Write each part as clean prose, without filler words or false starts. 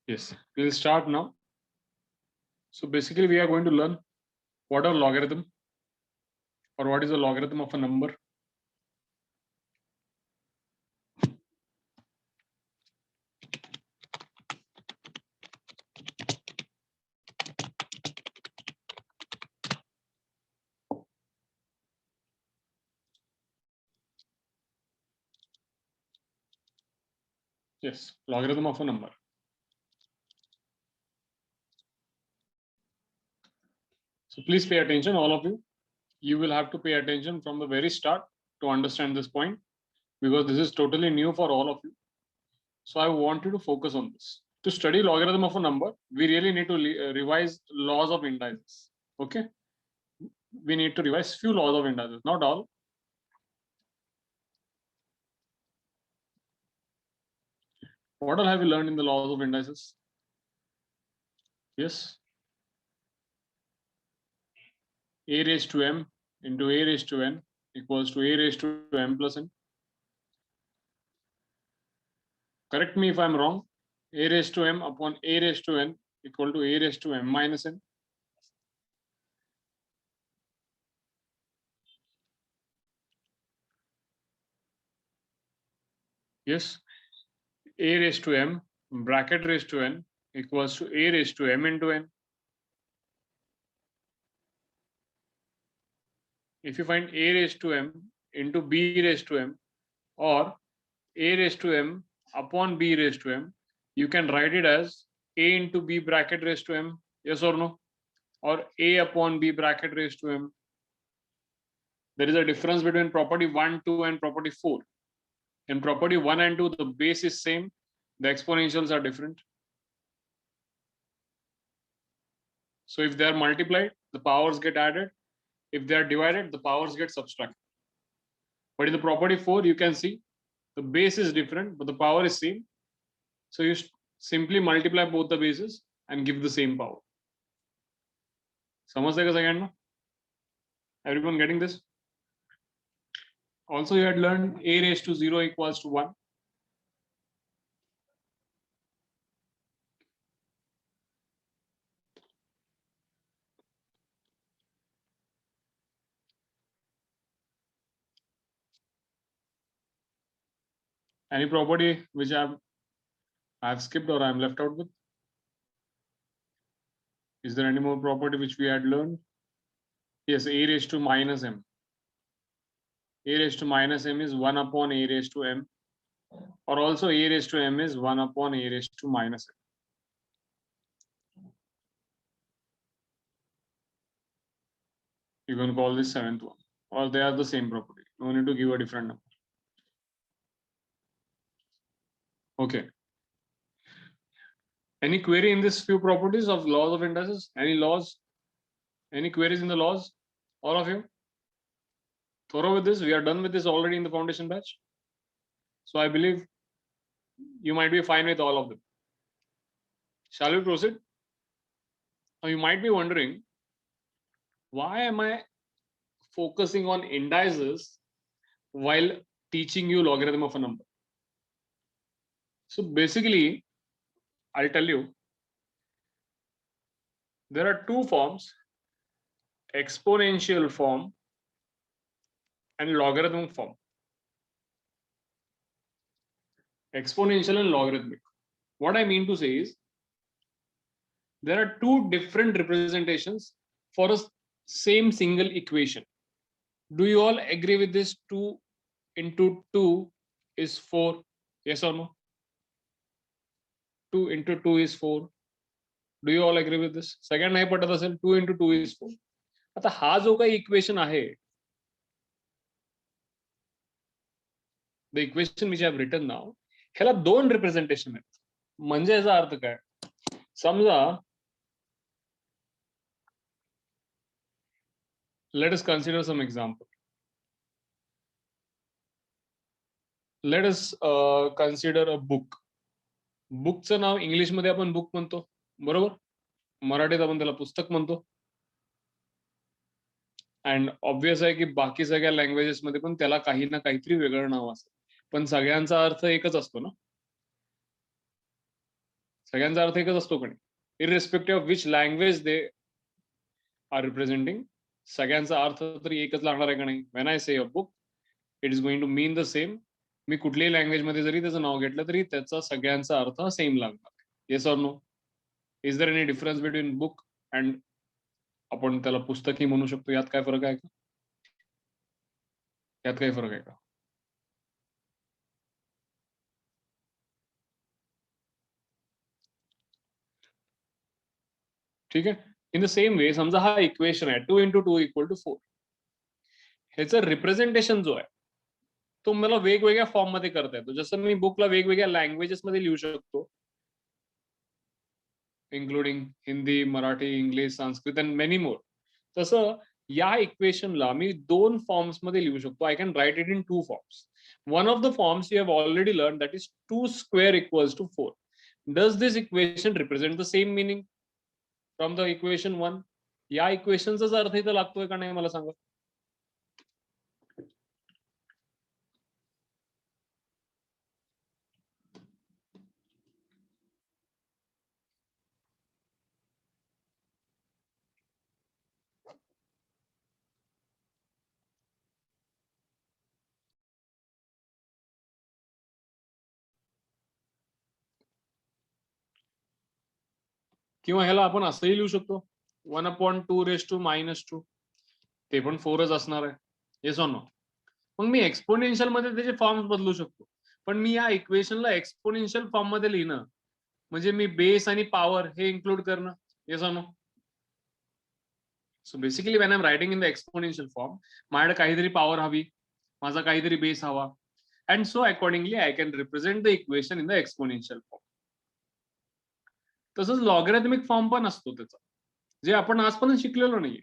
Yes, we'll start now. So basically we are going to learn what are logarithm or what is a logarithm of a number. Yes, logarithm of a number. So please pay attention, all of you. You will have to pay attention from the very start to understand this point because this is totally new for all of you. So I want you to focus on this. To study logarithm of a number, we really need to revise laws of indices. Okay, we need to revise few laws of indices, not all. What all have you learned in the laws of indices? Yes. A raised to m into a raised to n equals to a raised to m plus n. Correct me if I'm wrong. A raised to m upon a raised to n equal to a raised to m minus n. Yes. A raised to m bracket raised to n equals to a raised to m into n. If you find a raised to m into b raised to m or a raised to m upon b raised to m, you can write it as a into b bracket raised to m. Yes or no? Or a upon b bracket raised to m. There is a difference between property 1, 2 and property 4. In property 1 and 2, the base is same, the exponentials are different. So if they are multiplied, the powers get added. If they are divided, the powers get subtracted. But in the property 4, you can see the base is different, but the power is same. So you simply multiply both the bases and give the same power. समझ again now? Everyone getting this? Also, you had learned a raised to 0 equals to 1. Any property which I've skipped or I'm left out with? Is there any more property which we had learned? Yes, a raised to minus m. A raised to minus m is 1 upon a raised to m, or also a raised to m is 1 upon a raised to minus m. You can call this 7th one, or they are the same property. No need to give a different number. Okay. Any query in this few properties of laws of indices? Any laws? Any queries in the laws? All of you? Thorough with this? We are done with this already in the foundation batch. So I believe you might be fine with all of them. Shall we proceed? Now you might be wondering, why am I focusing on indices while teaching you logarithm of a number? So basically, I'll tell you, there are two forms, exponential form and logarithm form. Exponential and logarithmic. What I mean to say is, there are two different representations for a same single equation. Do you all agree with this? 2 into 2 is 4. Yes or no? 2 into 2 is 4. Do you all agree with this? Second नाही पटत असेल 2 into 2 is 4. आता हा जो काही equation आहे, the equation which I have written now, ह्याला दोन रिप्रेझेंटेशन आहेत. म्हणजे याचा अर्थ काय? समजा let us consider some example. Let us consider a book. बुकचं नाव इंग्लिश मध्ये आपण बुक म्हणतो, बरोबर? मराठीत आपण त्याला पुस्तक म्हणतो. अँड ऑब्वियस आहे की बाकी सगळ्या लँग्वेजेस मध्ये पण त्याला काही ना काहीतरी वेगळं नाव असतं, पण सगळ्यांचा अर्थ एकच असतो ना. सगळ्यांचा अर्थ एकच असतो का नाही, irrespective of which language they are representing, सगळ्यांचा अर्थ तरी एकच लागणार आहे का नाही. When I say a book, it is going to mean the same. मी कुठल्याही लँग्वेज मध्ये जरी त्याचं नाव घेतलं तरी त्याचा सगळ्यांचा अर्थ सेम लागणार. Yes or no? Is there any difference between book and आपण त्याला पुस्तकही म्हणू शकतो, यात काय फरक आहे का? यात काही फरक आहे का? ठीक आहे. इन द सेम वे समजा हा इक्वेशन आहे 2 × 2 = 4. ह्याचं रिप्रेझेंटेशन जो आहे तो मला वेगवेगळ्या फॉर्म मध्ये करता येतो. जसं मी बुकला वेगवेगळ्या लँग्वेजेस मध्ये लिहू शकतो, including Hindi, Marathi, English, Sanskrit and many more. तसं या इक्वेशनला मी 2 फॉर्म्स मध्ये लिहू शकतो. आय can write it in 2 forms. One of the forms you have already learned, that is 2 square equals to 4. Does this equation represent the same meaning from the equation 1? या इक्वेशनचाच अर्थ इथं लागतोय का नाही मला सांगा. किंवा ह्याला आपण असंही लिहू शकतो, 1/2⁻², ते पण 4च असणार आहे. Yes or no? मग मी एक्सपोनेन्शियल मध्ये त्याचे फॉर्म्स बदलू शकतो, पण मी या इक्वेशनला एक्सपोनेन्शियल फॉर्म मध्ये लिहिणं म्हणजे मी बेस आणि पॉवर हे इन्क्लूड करणं. Yes or no? So basically when I am writing in the exponential form, माझ्याकडे काहीतरी पॉवर हवी, माझा काहीतरी बेस हवा, and so accordingly I can represent the equation in the exponential form. तसंच लॉगॅरिथमिक फॉर्म पण असतो त्याचा, जे आपण आजपर्यंत शिकलेलो नाहीये.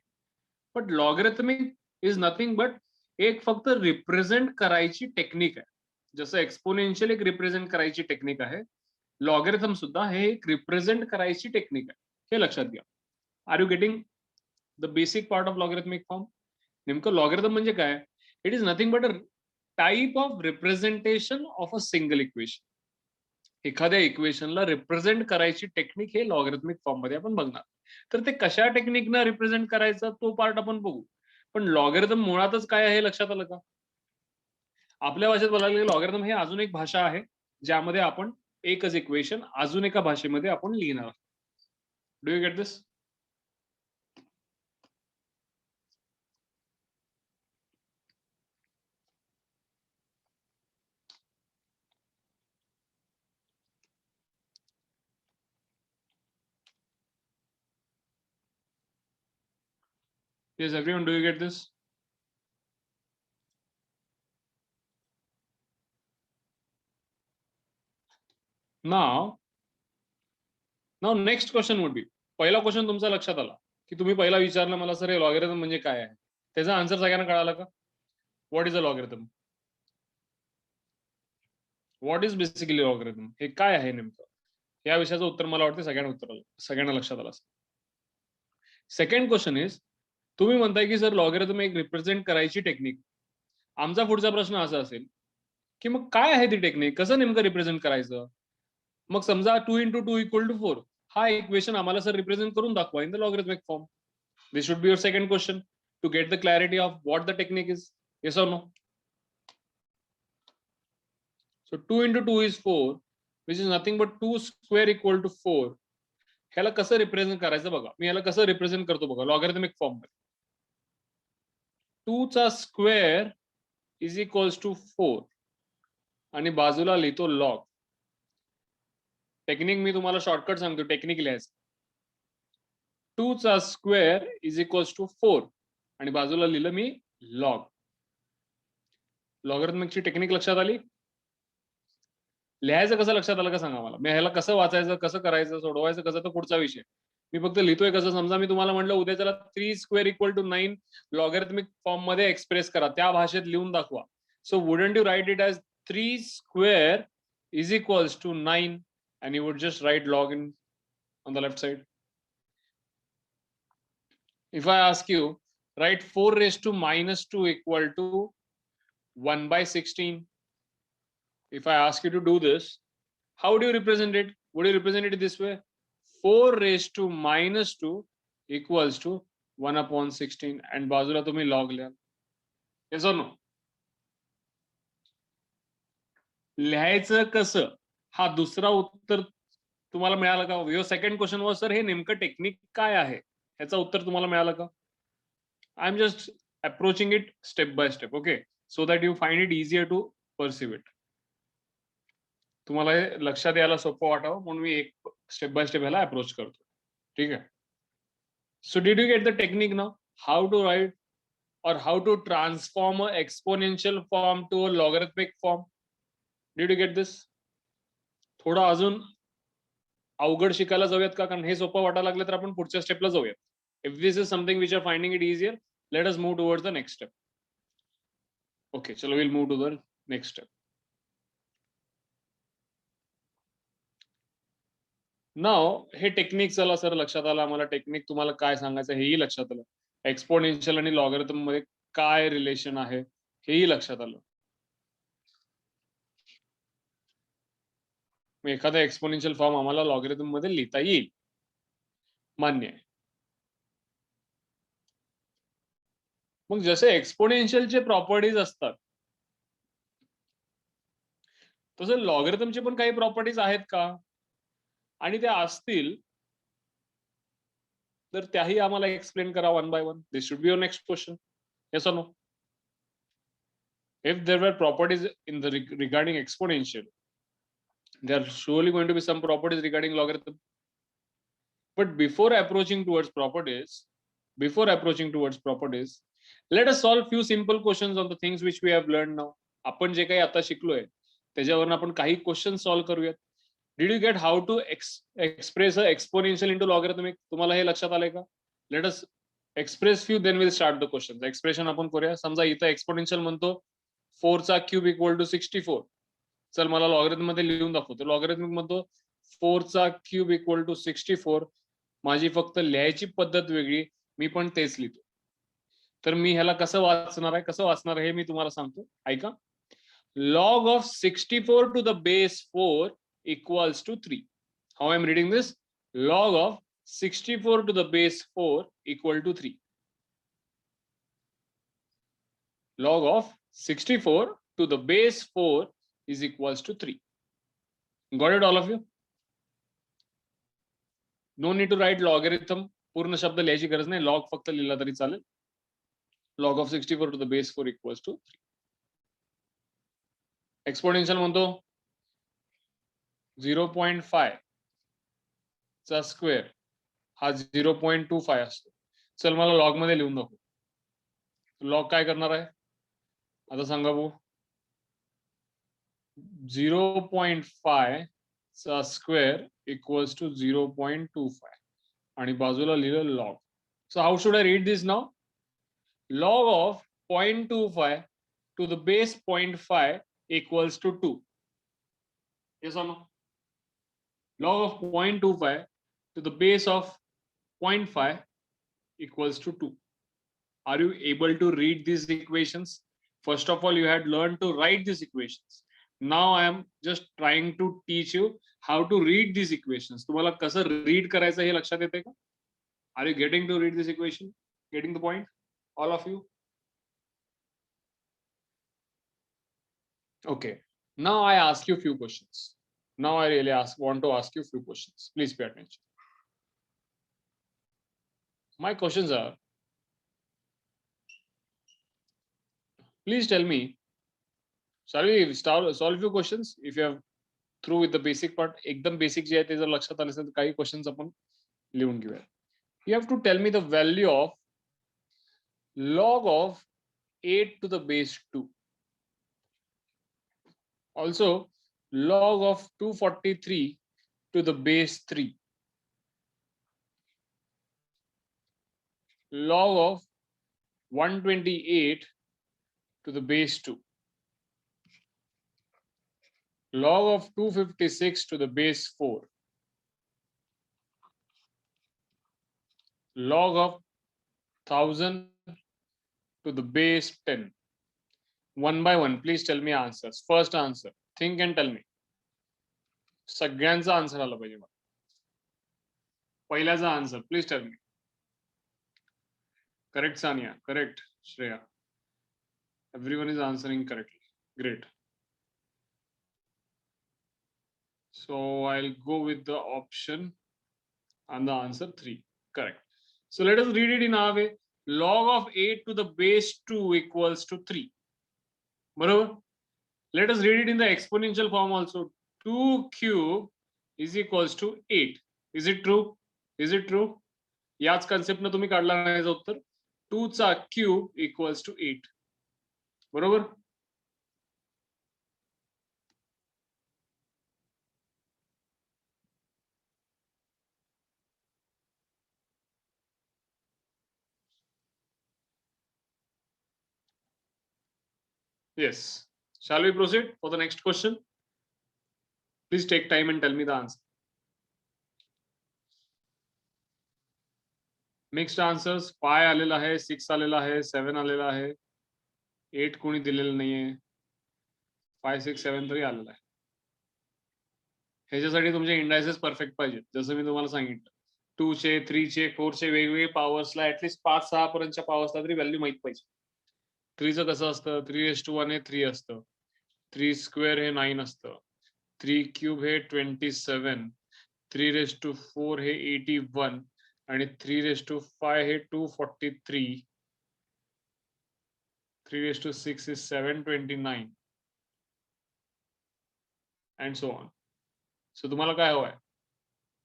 But logarithmic is nothing but एक फक्त रिप्रेझेंट करायची टेक्निक आहे. जसं एक्सपोनेन्शियल एक रिप्रेझेंट करायची टेक्निक आहे, लॉगॅरिथम सुद्धा हे एक रिप्रेझेंट करायची टेक्निक आहे. हे लक्षात घ्या. Are you getting the basic part of logarithmic form? नेमकं लॉगॅरिथम म्हणजे काय? It is nothing but a type of representation of a single equation. एखाद्या इक्वेशनला रिप्रेझेंट करायची टेक्निक हे लॉगॅरिथमिक फॉर्म मध्ये आपण बघणार. तर ते कशा टेक्निकनं रिप्रेझेंट करायचं तो पार्ट आपण बघू. पण लॉगॅरिथम मुळातच काय आहे हे लक्षात आलं का? आपल्या भाषेत बोलायला गेलं लॉगॅरिथम हे अजून एक भाषा आहे ज्यामध्ये आपण एकच इक्वेशन अजून एका भाषेमध्ये आपण लिहिणार आहोत. Do you get this? Yes, everyone, do you get this? Now next question would be, पहिला क्वेश्चन तुमचा लक्षात आला की तुम्ही पहिला विचारलं मला, सर हे लॉगॅरिथम म्हणजे काय आहे? त्याचा आन्सर सगळ्यांना कळाला का? What is a logarithm? What is basically logarithm? हे काय आहे नेमकं? या विषयाचं उत्तर मला वाटतं सगळ्यांना लक्षात आलं. सेकंड क्वेश्चन इज, तुम्ही म्हणताय की सर लॉगॅरिथम एक रिप्रेझेंट करायची टेक्निक. आमचा पुढचा प्रश्न असा असेल की मग काय आहे ती टेक्निक, कसं नेमकं रिप्रेझेंट करायचं? मग समजा 2 × 2 = 4 हा इक्वेशन आम्हाला सर रिप्रेझेंट करून दाखवा in the logarithmic form. This should be your second question to get the clarity of what the technique is. Yes or no? So 2 × 2 is 4, which is nothing but 2 square = 4. ह्याला कसं represent करायचं बघा. मी ह्याला कसं represent करतो बघा logarithmic form मध्ये. 2 चा स्क्वेअर = 4 आणि बाजूला लिहितो लॉग. टेक्निक मी तुम्हाला शॉर्टकट सांगतो, टेक्निक लिहायचं. 2 चा स्क्वेअर = 4 आणि बाजूला लिहिलं मी लॉग. लॉगॅरिथमिकची टेक्निक लक्षात आली? लिहायचं कसं लक्षात आलं का सांगा मला. मी ह्याला कसं वाचायचं, कसं करायचं, सोडवायचं कसं, तर पुढचा विषय. मी फक्त लिहितोय कसं. समजा मी तुम्हाला म्हटलं उद्या त्याला 3 square = 9 लॉगॅरिथमिक फॉर्म मध्ये एक्सप्रेस करा, त्या भाषेत लिहून दाखवा. So wouldn't you write it as 3 square = 9 and you would just write log in on the left side. If I ask you, write 4⁻² = 1/16. If I ask you to do this, how do you represent it? would you represent it this way? 4 raised to minus 2 equals to 1 upon 16 and बाजूला तुम्ही log लिहाल. Yes or no? लिहायचं कसं हा दुसरा उत्तर तुम्हाला मिळालं का? Your second question was sir हे नेमकं टेक्निक काय आहे ह्याचं उत्तर तुम्हाला मिळालं का? I am just approaching it step by step. Okay, so that you find it easier to perceive it. तुम्हाला हे लक्षात यायला सोपं वाटावं म्हणून मी एक स्टेप बाय स्टेप ह्याला अप्रोच करतो. ठीक आहे. So did you get the technique now how to write or how to transform a exponential form to a logarithmic form? Did you get this? थोडा अजून अवघड शिकायला जाऊयात का? कारण हे सोपं वाटायला लागलं तर आपण पुढच्या स्टेपला जाऊयात. If this is something which are finding it easier, let us move towards the next step. Okay, chalo we'll move to the next step. Now हे टेक्निक चला सर लक्षात आलं आम्हाला. टेक्निक तुम्हाला काय सांगायचं हेही लक्षात आलं. एक्सपोनेन्शियल आणि लॉगरिथम मध्ये काय रिलेशन आहे हेही लक्षात आलं. एखादा एक्सपोनेन्शियल फॉर्म आम्हाला लॉगरिथम मध्ये लिहिता येईल, मान्य आहे. मग जसे एक्सपोनेन्शियलचे प्रॉपर्टीज असतात तसे लॉगरिथमचे पण काही प्रॉपर्टीज आहेत का? आणि त्या असतील तर त्याही आम्हाला एक्सप्लेन करा one by one. This should be your next question. Yes और no? If there were properties in the regarding exponential, there are surely going to be some properties regarding logarithm. But before approaching towards properties, let us solve few simple questions on the things which we have learned now. आपण जे काही आता शिकलोय त्याच्यावरून आपण काही question solve करूयात. Did you get how to express a exponential into logarithmic? तुम्हाला हे लक्षात आलंय का? Let us express few, then we'll start the questions. Expression आपण करूया. समजा इथं एक्सपोनेन्शियल म्हणतो 4 चा क्यूब इक्वल टू 64. चल मला लॉगरिथम मध्ये लिहून दाखवतो. लॉगरिथमिक म्हणतो 4 चा क्यूब इक्वल टू 64. माझी फक्त लिहायची पद्धत वेगळी, मी पण तेच लिहितो. तर मी ह्याला कसं वाचणार आहे हे मी तुम्हाला सांगतो. ऐका. log of 64 to the base 4 equals to 3. How I am reading this? Log of 64 to the base 4 equal to 3. Log of 64 to the base 4 is equals to 3. Got it, all of you? No need to write logarithm. पूर्ण शब्द लिहायची गरज नाही. log फक्त लिहिला तरी चालेल. Log of 64 to the base 4 equals to 3. Exponential म्हणतो 0.5 चा स्क्वेअर हा 0.25 असतो. चल मला लॉग मध्ये लिहून दाखव. लॉग काय करणार आहे आता सांगा भाऊ. 0.5 चा स्क्वेअर इक्वल्स टू 0.25 आणि बाजूला लिहिलं log. So how should I read this now? Log of 0.25 to the base 0.5 equals to 2. Yes or no? Log of 0.25 to the base of 0.5 equals to 2. Are you able to read these equations? First of all, you had learned to write these equations. Now I am just trying to teach you how to read these equations. तुम्हाला कसं read करायचं हे लक्षात येते का? Are you getting to read this equation? Getting the point? All of you? Okay, now I ask you a few questions. Now I really want to ask you a few questions. Please pay attention. My questions are, please tell me, shall we solve few questions? If you have through with the basic part, एकदम basic जे आहे ते जर लक्षात आले तर काही questions आपण लिहून घेऊया. You have to tell me the value of log of 8 to the base 2. Also, log of 243 to the base 3. Log of 128 to the base 2. Log of 256 to the base 4. Log of 1000 to the base 10. One by one, please tell me answers. First answer, think and tell me. सगळ्यांचा answer आला पाहिजे मला. पहिल्याचा answer please tell me. Correct Sania, correct Shreya. Everyone is answering correctly. Great. So I'll go with the option and the answer 3. Correct. So let us read it in our way. Log of 8 to the base 2 equals to 3. Barabar? Let us read it in the exponential form also. 2 cube is equals to 8. Is it true? Is it true? याच concept न तुम्ही काढला नाही उत्तर. 2 चा cube equals to 8. बरोबर? Yes. Shall we proceed for the next question? Please take time and tell me the answer. Mixed answers. 5 आलेला आहे, 6 आलेला आहे, 7 आलेला आहे, 8 कोणी दिलेलं नाहीये, 5 6 7 तरी आलेला आहे. ह्याच्यासाठी तुमचे इंडायसेस परफेक्ट पाहिजेत. जसं मी तुम्हाला सांगितलं 2 चे 3 चे 4 चे वेगवेगळे पॉवर्सला ऍटलीस्ट 5-6 पर्यंतच्या पॉवर्सला तरी व्हॅल्यू माहित पाहिजे. 3 चं कसं असतं, 3:1 हे 3 असतं, 3 स्क्वेअर हे 9 असतं, 3 क्यूब हे 27, 3:4 हे 81 आणि 3:5 हे 243, 3:6 is 729 and so on. So तुम्हाला काय हवंय?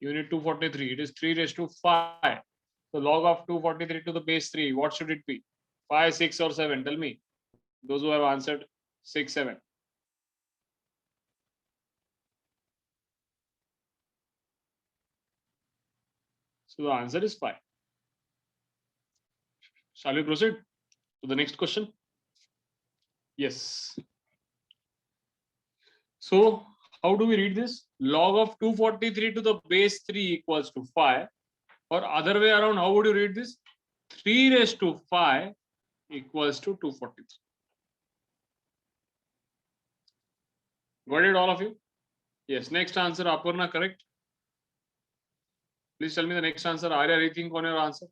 You need 243. It is 3:5. So log of 243 to the base 3. What should it be? 5, 6 or 7? Tell me. Those who have answered 6, 7. So the answer is 5. Shall we proceed to the next question? Yes. So how do we read this? Log of 243 to the base 3 equals to 5. Or other way around, how would you read this? 3:5 equals to 243. Got it, all of you? Yes. Next answer, Aparna, correct? Please tell me the next answer. Arya, rethink on your answer.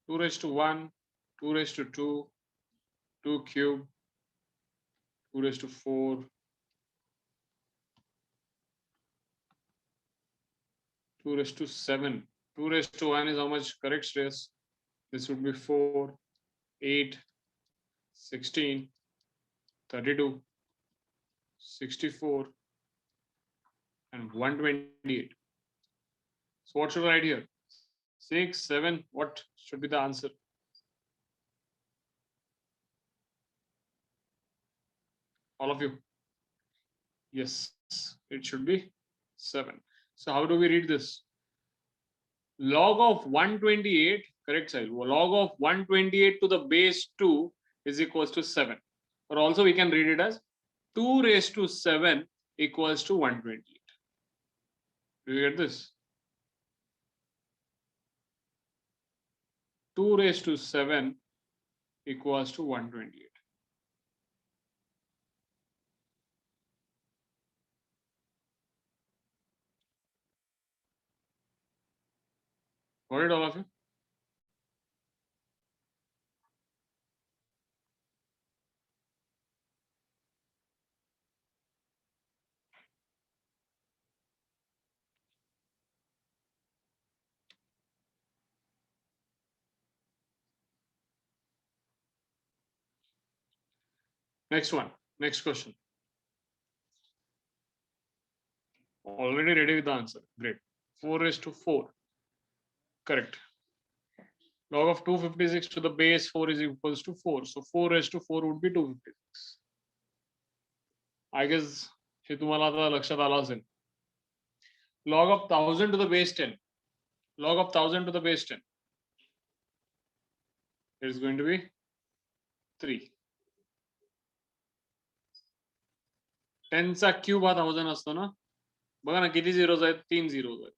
Two raised to 1, 2 raised to 2, 2 cube, 2 raised to 4, 2 raised to 7. 2 raised to 1 is how much? Correct, Shreyas? This would be 4, 8, 16, 32, 64, and 128. So what should I write here? 6, 7. What should be the answer? All of you? Yes, it should be 7. So how do we read this? Log of 128, correct side, log of 128 to the base 2 is equals to 7. Or also we can read it as 2 raised to 7 equals to 128. Do you get this? 2 raised to 7 equals to 128. Got it, all of you? Next one, next question. Already ready with the answer. Great. 4 raised to 4. Correct. Log of 256 to the base 4 is equals to 4. So 4 raised to 4 would be 256. I guess हे तुम्हाला आता लक्षात आलं असेल. Log of 1000 to the base 10. Log of 1000 to the base 10. It is going to be 3. 10 चा cube हा 1000 असतो ना. बघा ना किती zeros आहेत? 3 zeros आहेत.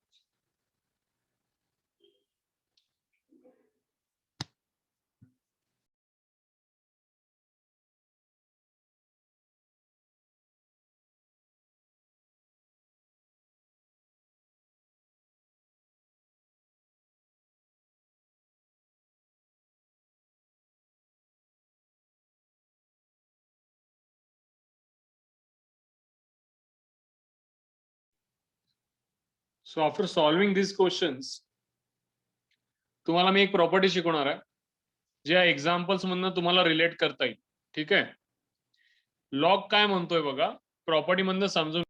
So after solving this questions तुम्हाला मी एक प्रॉपर्टी शिकवणार आहे ज्या एक्झाम्पल्स मधनं तुम्हाला रिलेट करता येईल. ठीक आहे. लॉग काय म्हणतोय बघा, प्रॉपर्टी मधनं समजून.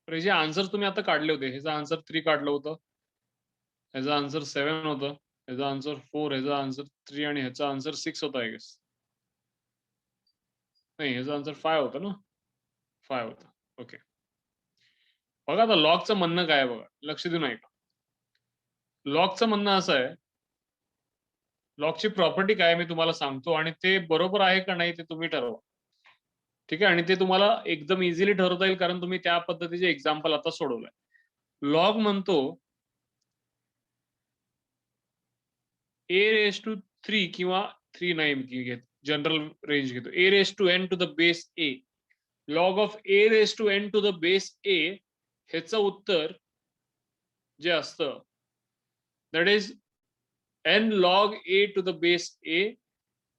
तर जे आन्सर तुम्ही आता काढले होते, ह्याचं आन्सर 3 काढलं होतं, ह्याचं आन्सर 7 होतं, ह्याचा आन्सर 4, ह्याचा आन्सर 3 आणि ह्याचा आन्सर 6 होता आय गेस. नाही, ह्याचा आन्सर 5 होता ना, 5 होता. ओके. बघा आता लॉगचं म्हणणं काय आहे बघा, लक्ष देऊन ऐका. लॉगचं म्हणणं असं आहे, लॉगची प्रॉपर्टी काय आहे मी तुम्हाला सांगतो आणि ते बरोबर आहे का नाही ते तुम्ही ठरवा. ठीक आहे. आणि ते तुम्हाला एकदम इझिली ठरवता येईल कारण तुम्ही त्या पद्धतीचे एक्झाम्पल आता सोडवलंय. लॉग म्हणतो a⁻³ किंवा 3 नाही मी घेत, जनरल रेंज घेतो. a⁻n to the base a. Log of a⁻n to the base a ह्याचं उत्तर जे असतं that is n log a to the base a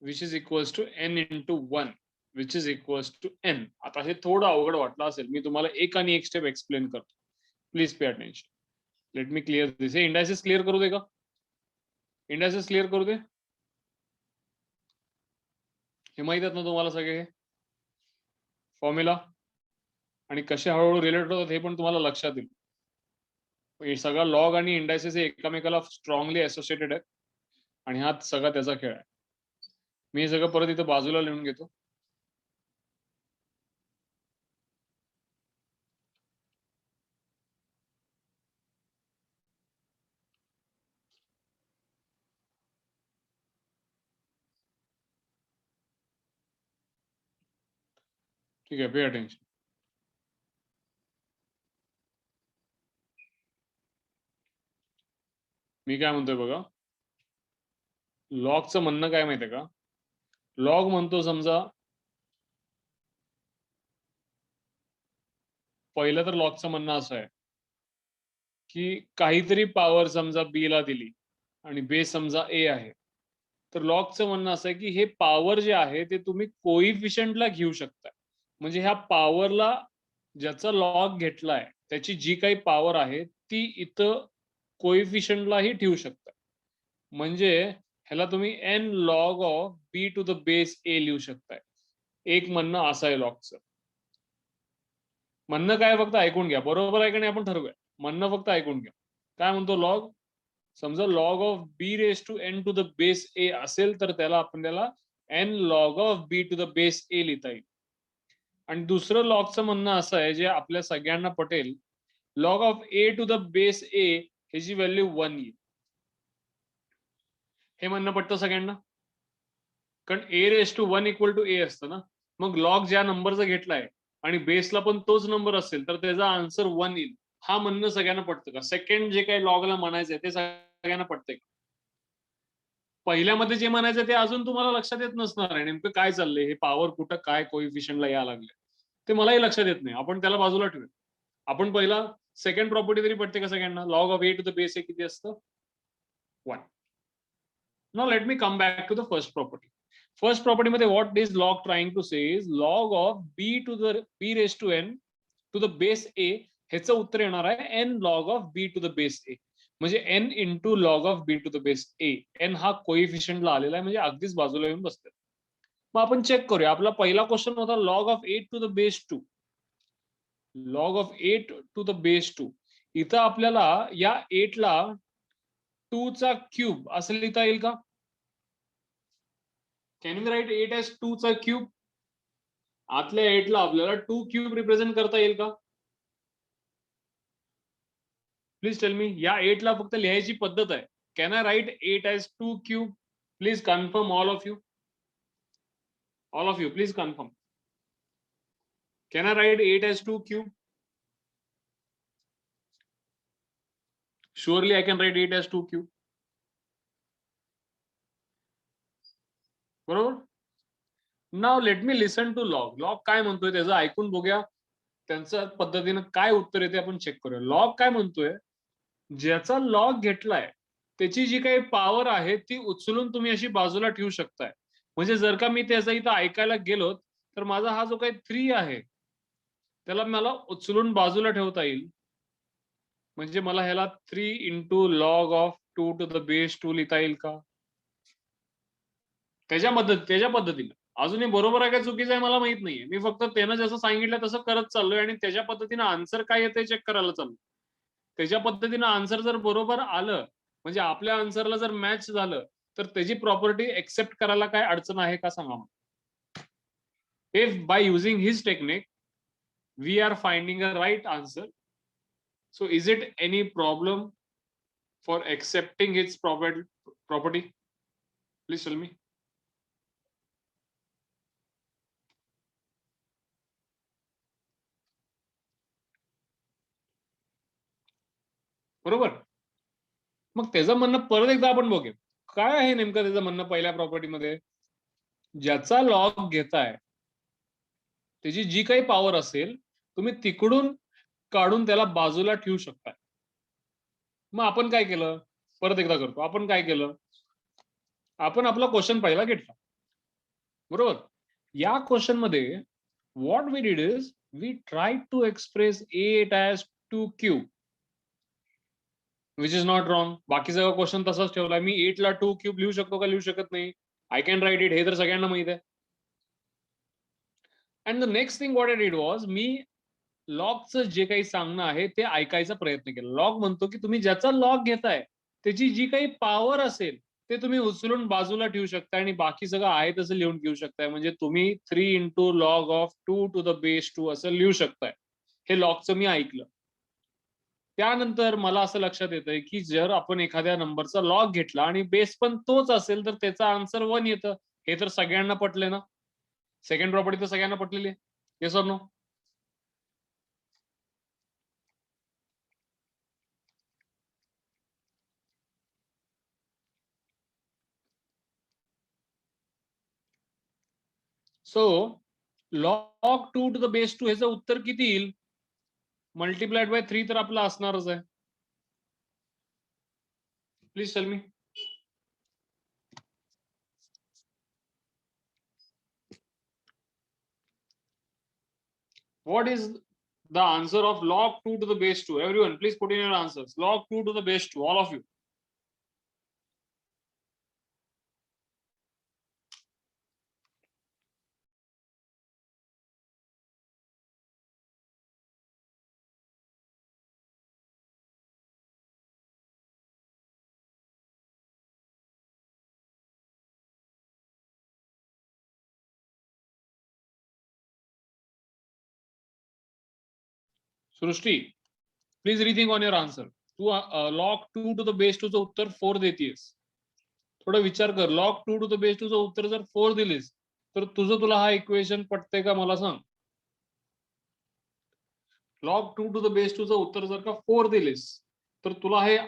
which is equals to n into 1 which is equals to n. आता हे थोडं अवघड वाटलं असेल, मी तुम्हाला एक आणि एक स्टेप एक्सप्लेन करतो. Please pay attention. Let me clear this. हे इंडायसेस क्लिअर करू दे का? इंडायसेस क्लिअर करू दे. हे माहित आहेत ना तुम्हाला सगळे फॉर्म्युला आणि कसे हळूहळू रिलेट होतात हे पण तुम्हाला लक्षात येईल. हे सगळा लॉग आणि इंडायसेस हे एकमेकाला स्ट्रॉंगली असोसिएटेड आहेत आणि हा सगळा त्याचा खेळ आहे. मी हे सगळं परत इथं बाजूला लिहून घेतो. ठीक आहे. Pay attention. मी काय म्हणतोय बघा, लॉगचं म्हणणं काय माहितीये का? लॉग म्हणतो समजा, पहिलं तर लॉगचं म्हणणं असं आहे की काहीतरी पॉवर समजा बी ला दिली आणि बेस समजा ए आहे, तर लॉगचं म्हणणं असं आहे की हे पॉवर जे आहे ते तुम्ही कोइफिशियंटला घेऊ शकता. म्हणजे ह्या पॉवरला ज्याचा लॉग घेतलाय त्याची जी काही पॉवर आहे ती इथं कोइफिशियंटलाही ठेवू शकता. म्हणजे ह्याला तुम्ही n log of b to the base a लिहू शकताय. एक म्हणणं असं आहे लॉगचं. म्हणणं काय फक्त ऐकून घ्या. बरोबर आहे की नाही आपण ठरवूया. म्हणणं फक्त ऐकून घ्या. काय म्हणतो लॉग? समजा log of b⁻n to the base a असेल तर त्याला n log of b to the base a लिहिता येईल. आणि दुसरं लॉगचं म्हणणं असं आहे जे आपल्या सगळ्यांना Patel, log of a to the base a ह्याची व्हॅल्यू 1 येईल. हे म्हणणं पटतं सगळ्यांना? कारण a⁻1 इक्वल टू a असतं ना. मग लॉग ज्या नंबरचा घेतलाय आणि बेसला पण तोच नंबर असेल तर त्याचा आन्सर 1 येईल. हा म्हणणं सगळ्यांना पटतं का? सेकंड जे काही लॉगला म्हणायचंय ते सगळ्यांना पटतंय का? पहिल्यामध्ये जे म्हणायचं ते अजून तुम्हाला लक्षात येत नसणार आहे. नेमकं काय चाललंय, हे पॉवर कुठं काय कोइफिशियंटला यायला लागले ते मलाही लक्षात येत नाही. आपण त्याला बाजूला ठेवूया. आपण पहिला सेकंड प्रॉपर्टी तरी पटते का सगळ्यांना? Log of a to the base a किती असतं? 1. Now let me come back to the first property. First property मध्ये what is log trying to say is log of b to the b⁻n to the base a ह्याचं उत्तर येणार आहे n log of b to the base a. म्हणजे n into log of b to the base a. n हा कोइफिशियंटला आलेला आहे म्हणजे अगदीच बाजूला येऊन बसते. मग आपण चेक करूया. आपला पहिला क्वेश्चन होता log of 8 to the base 2. log of 8 to the base 2. इथं आपल्याला या 8 ला 2 चा क्यूब असं लिहिता येईल का? कॅन वी राईट 8 as 2 चा क्यूब? आतल्या 8 ला आपल्याला 2 क्यूब रिप्रेझेंट करता येईल का? Please tell me. या 8 ला फक्त लिहायची पद्धत आहे. Can I write 8 as 2 cube? Please confirm all of you. All of you please confirm. Can I write 8 as 2 cube? Surely I can write 8 as 2 cube. बरोबर? Now let me listen to log. Log काय म्हणतोय त्याचं ऐकून बघूया. त्यांच्या पद्धतीने काय उत्तर येते आपण चेक करूया. लॉग काय म्हणतोय? ज्याचा लॉग घेतलाय त्याची जी काही पॉवर आहे ती उचलून तुम्ही अशी बाजूला ठेवू शकताय. म्हणजे जर का मी त्याचं इथं ऐकायला गेलो तर माझा हा जो काही 3 आहे त्याला मला उचलून बाजूला ठेवता येईल. म्हणजे मला ह्याला 3 into log of 2 to the base 2 लिहिता येईल का? त्याच्या पद्धतीनं. अजूनही बरोबर आहे का चुकीचं आहे मला माहित नाहीये. मी फक्त त्यानं जसं सांगितलं तसं करत चाललोय आणि त्याच्या पद्धतीनं आन्सर काय येतंय चेक करायला चाललोय. त्याच्या पद्धतीनं आन्सर जर बरोबर आलं, म्हणजे आपल्या आन्सरला जर मॅच झालं, तर त्याची प्रॉपर्टी एक्सेप्ट करायला काय अडचण आहे का सांगा मला? If by using his technique we are finding a right answer, so is it any problem for accepting its property? Please tell me. बरोबर. मग त्याचं म्हणणं परत एकदा आपण बघूया. काय आहे नेमकं त्याचं म्हणणं पहिल्या प्रॉपर्टीमध्ये? ज्याचा लॉग घेताय त्याची जी काही पॉवर असेल तुम्ही तिकडून काढून त्याला बाजूला ठेवू शकता. मग आपण काय केलं? परत एकदा करतो. आपण काय केलं? आपण आपला क्वेश्चन पहिला घेतला. बरोबर? या क्वेश्चन मध्ये what we did is we tried to express 8 as 2 cube, which is not wrong. बाकी सगळं क्वेश्चन तसाच ठेवला. मी 8 ला 2 क्यूब लिहू शकतो का लिहू शकत नाही? आय कॅन राईट इट, हे तर सगळ्यांना माहित आहे. And the next thing what I did was मी लॉगचं जे काही सांगणं आहे ते ऐकायचा प्रयत्न केला. लॉग म्हणतो की तुम्ही ज्याचा लॉग घेताय त्याची जी काही पॉवर असेल ते तुम्ही उचलून बाजूला ठेवू शकता आणि बाकी सगळं आहे तसं लिहून घेऊ शकताय. म्हणजे तुम्ही 3 into log of 2 to the base 2 असं लिहू शकताय. हे लॉगचं मी ऐकलं. त्यानंतर मला असं लक्षात येतंय की जर आपण एखाद्या नंबरचा लॉग घेतला आणि बेस पण तोच असेल तर त्याचा आन्सर 1 येतं. हे तर सगळ्यांना पटले ना? सेकंड प्रॉपर्टी तर सगळ्यांना पटलेली आहे. Yes or no? So log 2 to the base 2 ह्याचं उत्तर किती येईल? मल्टिप्लाइड बाय 3 तर आपलं असणारच आहे. Please tell me. What is the answer of log 2 to the base 2? Everyone, please put in your answers. Log 2 to the base 2, all of you. सृष्टी, please rethink on your answer. तू log 2 to the base 2 चं उत्तर 4 देतेस. थोडा विचार कर. log 2 to the base 2 चं उत्तर जर 4 दिलीस तर तुला हा इक्वेशन पटते का मला सांग? log 2 टू द बेस 2 चं उत्तर जर का 4 दिलीस तर तुला हे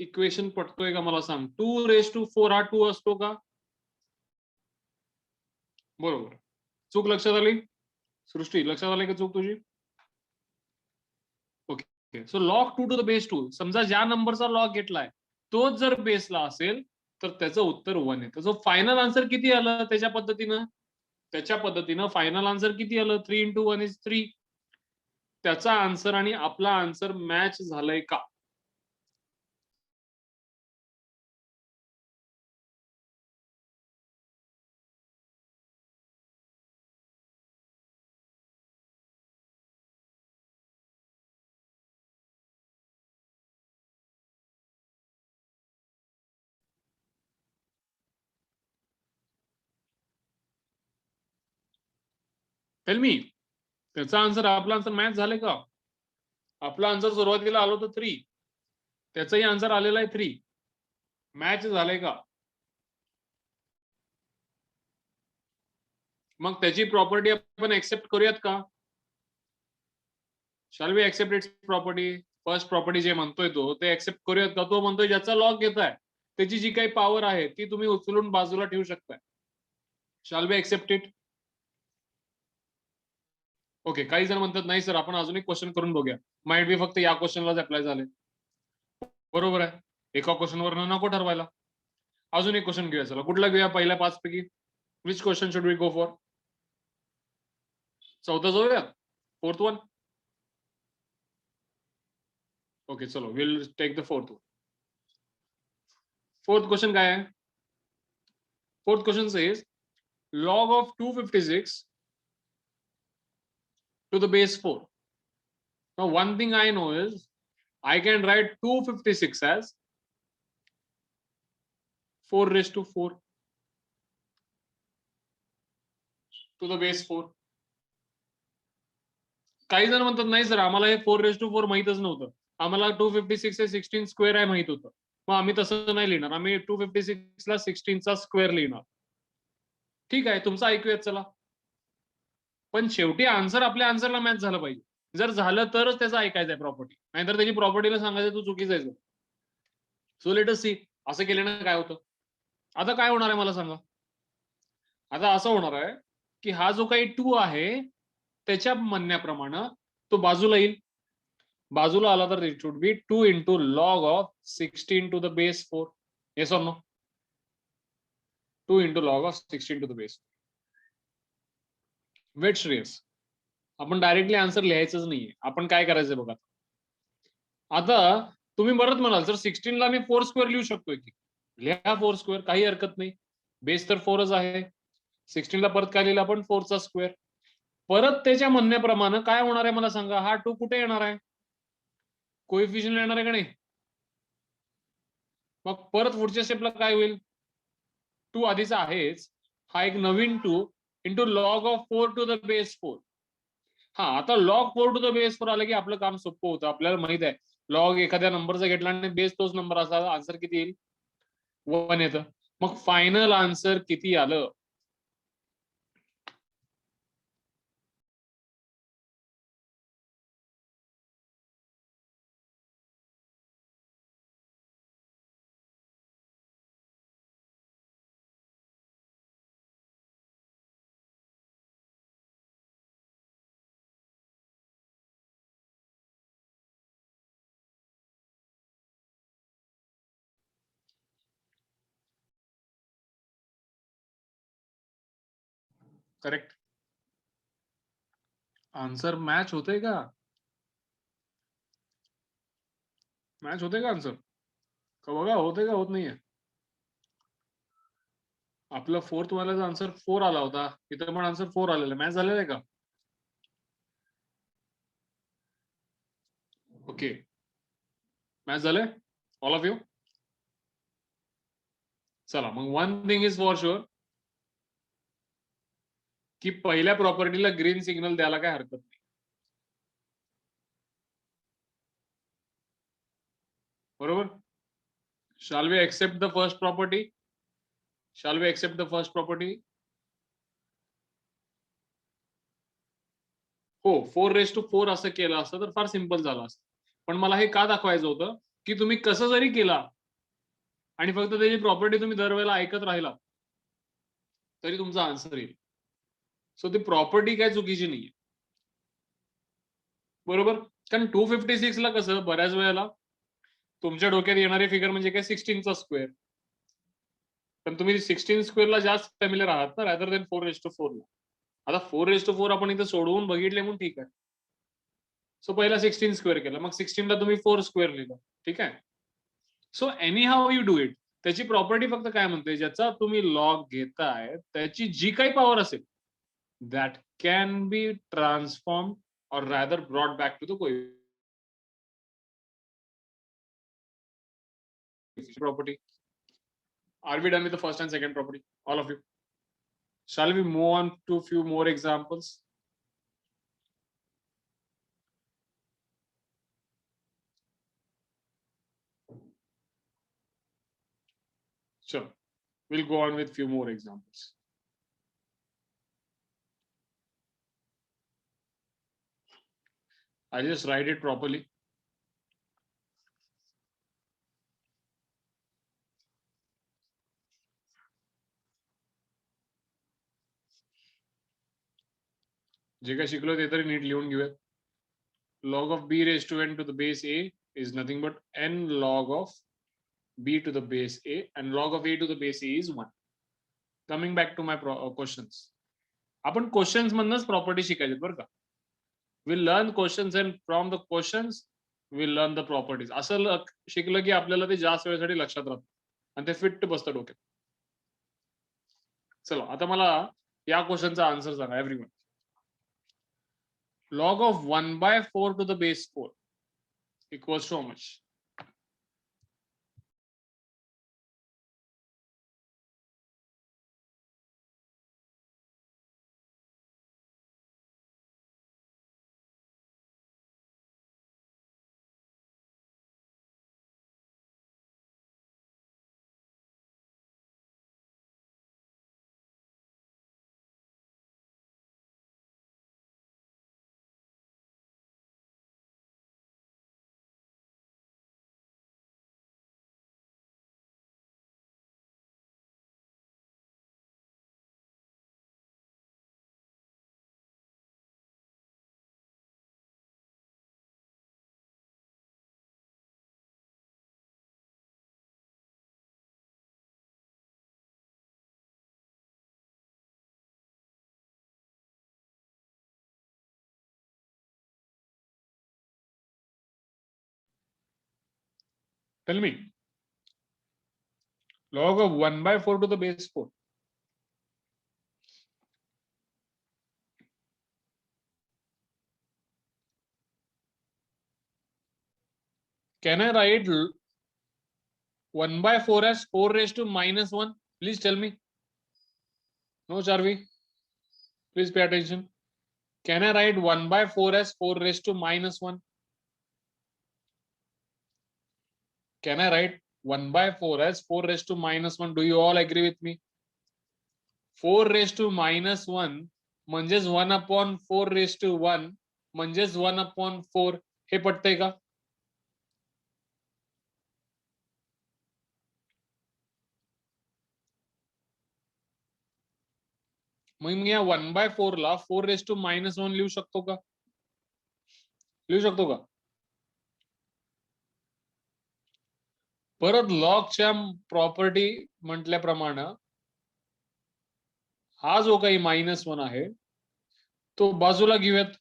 इक्वेशन पटतोय का मला सांग? 2 रेस टू 4 हा 2 असतो का? बरोबर. चूक लक्षात आली? सृष्टी, लक्षात आली का चूक तुझी? Okay. So log 2 to the base 2, समजा ज्या नंबरचा लॉग घेतलाय तोच जर बेसला असेल तर त्याचं उत्तर 1 येतं. जो फायनल आन्सर किती आलं त्याच्या पद्धतीनं फायनल आन्सर किती आलं? 3 इंटू 1 इज 3. त्याचा आन्सर आणि आपला आन्सर मॅच झालंय का? Tell me. त्याचा आन्सर आपला आन्सर मॅच झाले का? आपला आन्सर सुरुवातीला आलो होतं 3, त्याचाही आन्सर आलेला आहे 3. मॅच झालंय का? मग त्याची प्रॉपर्टी आपण एक्सेप्ट करूयात का? Shall we accept its property? First property जे म्हणतोय तो ते एक्सेप्ट करूयात का? तो म्हणतोय ज्याचा लॉग घेताय त्याची जी काही पॉवर आहे ती तुम्ही उचलून बाजूला ठेवू शकताय. Shall we accept it? Okay. काही जण म्हणतात नाही सर आपण अजून एक क्वेश्चन करून बघूया. माइट बी फक्त या क्वेश्चनलाच अप्लाय झाले. बरोबर आहे. एका क्वेश्चनवर नको ठरवायला. अजून एक क्वेश्चन घेऊया. चला कुठला घेऊया पहिल्या 5 पैकी? Which question should we go for? चौथा जाऊया, फोर्थ वन. ओके चलो, will take the fourth one. Fourth question काय आहे? Fourth question says log of 256 to the base 4. Now one thing I know is I can write 256 as 4 raised to 4 to the base 4. काही जण म्हणतात नाही sir आम्हाला हे 4 raised to 4 माहीतच नव्हतं, आम्हाला 256 हे 16 स्क्वेअर आहे माहित होतं. मग आम्ही तसं नाही लिहिणार, आम्ही 256 ला 16 चा स्क्वेअर लिहिणार. ठीक आहे, तुमचं ऐकूयात चला. पण शेवटी आन्सर आपल्या आन्सरला मॅच झालं पाहिजे. जर झालं तरच त्याचं ऐकायचं आहे प्रॉपर्टी, नाहीतर त्याची प्रॉपर्टीला सांगायचं तू चुकीचं आहे. सो लेट अस सी असं केल्यानं काय होतं. आता काय होणार आहे मला सांगा. आता असं होणार आहे की हा जो काही 2 आहे त्याच्या म्हणण्याप्रमाणे तो बाजूला येईल. बाजूला आला तर it should be 2 into log of 16 to the base 4. Yes or no? 2 into log of 16 to the base. Wait Shreyas, आपण डायरेक्टली आन्सर लिहायचंच नाहीये. आपण काय करायचंय बघा. आता तुम्ही परत म्हणाल सर 16 ला मी 4 स्क्वेअर लिहू शकतोय की? लिहा 4 स्क्वेअर, काही हरकत नाही. बेस तर 4च आहे. 16 ला परत काय लिहिलं आपण? 4 चा स्क्वेअर. परत त्याच्या म्हणण्याप्रमाणे काय होणार आहे मला सांगा. हा 2 कुठे येणार आहे? कोएफिशियंट येणार आहे का नाही? मग परत पुढच्या स्टेपला काय होईल? 2 आधीचा आहेच, हा एक नवीन 2 into log of 4 to the base 4. हा आता log 4 to the base 4 आलं की आपलं काम सोपं होतं. आपल्याला माहित आहे लॉग एखाद्या नंबरचा घेतला आणि बेस तोच नंबर असा, आन्सर किती येईल? 1 येतं. मग फायनल आन्सर किती आलं? करेक्ट. आन्सर मॅच होते का? मॅच होते का आन्सर? का बघा होते का होत नाहीये? आपला फोर्थ वाल्याचा आन्सर 4 आला होता, इथं पण आन्सर 4 आलेला. मॅच झालेला आहे का? ओके, मॅच झाले ऑल ऑफ यू. चला मग one thing is for sure की पहिल्या प्रॉपर्टीला ग्रीन सिग्नल द्यायला काय हरकत नाही. बरोबर? Shall we accept the first property? Shall we accept the first property? हो, 4 raised to 4 असं केलं असतं तर फार सिंपल झालं असतं. पण मला हे का दाखवायचं होतं की तुम्ही कसं जरी केला आणि फक्त त्याची प्रॉपर्टी तुम्ही दरवेळेला ऐकत राहिला तरी तुमचा आन्सर येईल. सो ती प्रॉपर्टी काय चुकीची नाहीये. बरोबर? कारण 256 ला कसं बऱ्याच वेळेला तुमच्या डोक्यात येणारे फिगर म्हणजे काय 16 चा स्क्वेअर. पण तुम्ही 16 स्क्वेअरला जास्त फॅमिलियर आहात ना रादर दॅन 4 raised to 4 ला. आता 4 raised to 4 आपण इथे सोडवून बघितले म्हणून ठीक आहे. सो पहिला 16 स्क्वेअर केला, मग 16 ला तुम्ही 4 स्क्वेअर लिहिलं. ठीक आहे. So any how you do it, त्याची प्रॉपर्टी फक्त काय म्हणते, ज्याचा तुम्ही लॉग घेताय त्याची जी काही पॉवर असेल that can be transform or rather brought back to the property. Are we done with the first and second property? All of you. Shall we move on to few more examples? Sure. We'll go on with few more examples. I'll just write it properly. जे काय शिकलो ते तरी NEET लिहून घेऊया. Log of b raised to n to the base a is nothing but n log of b to the base a, and log of a to the base a is 1. Coming back to my questions. आपण questions मधनच property शिकायचे बरं का. Will learn questions and from the questions will learn the properties. असं शिकलं की आपल्याला ते जास्त वेळेसाठी लक्षात राहतं आणि ते फिट बसतं डोक्यात. चला आता मला या क्वेश्चनचा आन्सर सांगा everyone. log of 1/4 to the base 4 equals to how much? Tell me. Log of 1/4 to the base 4. Can I write 1/4 as 4 raised to minus 1? Please tell me. No, Charvi. Please pay attention. Can I write 1/4 as 4 raised to minus 1? Can I write 1/4 as 4 raised to minus 1? Do you all agree with me? 4 raised to minus 1 म्हणजेच 1/4 raised to 1 म्हणजेच 1/4. हे पटतंय का? मग या 1/4 ला 4 raised to minus 1 लिहू शकतो का? लिहू शकतो का? परत लॉगच्या प्रॉपर्टी म्हटल्याप्रमाणे हा जो काही -1 आहे तो बाजूला घेऊयात